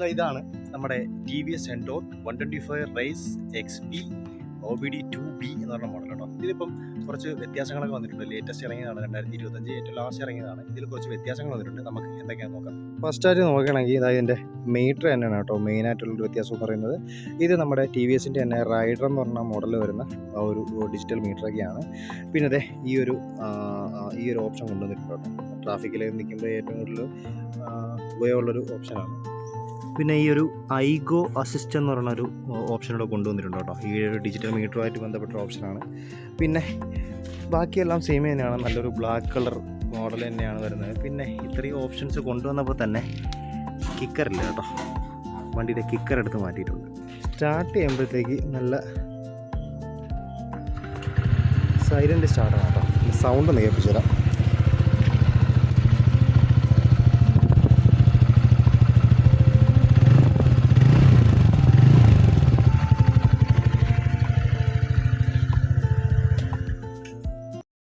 ഇതാണ് നമ്മുടെ TVS Endor 125 race XP OBD 2B എന്ന് പറഞ്ഞ മോഡൽ കേട്ടോ. ഇതിലിപ്പം കുറച്ച് വ്യത്യാസങ്ങളൊക്കെ വന്നിട്ടുണ്ട്. ലേറ്റസ്റ്റ് ഇറങ്ങിയതാണ്, 2025 ഏറ്റവും ലാസ്റ്റ് ഇറങ്ങിയതാണ്. ഇതിൽ കുറച്ച് വ്യത്യാസങ്ങൾ വന്നിട്ടുണ്ട്. നമുക്ക് എന്തൊക്കെയാണെന്ന് നോക്കാം. ഫസ്റ്റ് ആയിട്ട് നോക്കുകയാണെങ്കിൽ ഇതാ ഇതിൻ്റെ മീറ്റർ തന്നെയാണ് കേട്ടോ മെയിനായിട്ടുള്ളൊരു വ്യത്യാസം എന്ന് പറയുന്നത്. ഇത് നമ്മുടെ TVSൻ്റെ തന്നെ റൈഡർ എന്ന് പറഞ്ഞ മോഡലിൽ വരുന്ന ആ ഒരു ഡിജിറ്റൽ മീറ്ററൊക്കെയാണ്. പിന്നെ അതെ ഈ ഒരു ഓപ്ഷൻ കൊണ്ടുവന്നിട്ടുണ്ട് കേട്ടോ. ട്രാഫിക്കിൽ നിൽക്കുമ്പോൾ ഏറ്റവും കൂടുതൽ ഉപയോഗമുള്ളൊരു ഓപ്ഷനാണ്. പിന്നെ ഈ ഒരു ഐഗോ അസിസ്റ്റ് എന്ന് പറയുന്നൊരു ഓപ്ഷനോടെ കൊണ്ടുവന്നിട്ടുണ്ട് കേട്ടോ. ഈ ഒരു ഡിജിറ്റൽ മീറ്ററുമായിട്ട് ബന്ധപ്പെട്ട ഓപ്ഷനാണ്. പിന്നെ ബാക്കിയെല്ലാം സെയിം തന്നെയാണ്. നല്ലൊരു ബ്ലാക്ക് കളർ മോഡൽ തന്നെയാണ് വരുന്നത്. പിന്നെ ഇത്രയും ഓപ്ഷൻസ് കൊണ്ടുവന്നപ്പോൾ തന്നെ കിക്കറില്ല കേട്ടോ. വണ്ടിയുടെ കിക്കർ എടുത്ത് മാറ്റിയിട്ടുണ്ട്. സ്റ്റാർട്ട് ചെയ്യുമ്പോഴത്തേക്ക് നല്ല സൈലൻ്റ് സ്റ്റാർട്ടാണ് കേട്ടോ. സൗണ്ട് ഒന്ന് കേൾപ്പിച്ചു തരാം.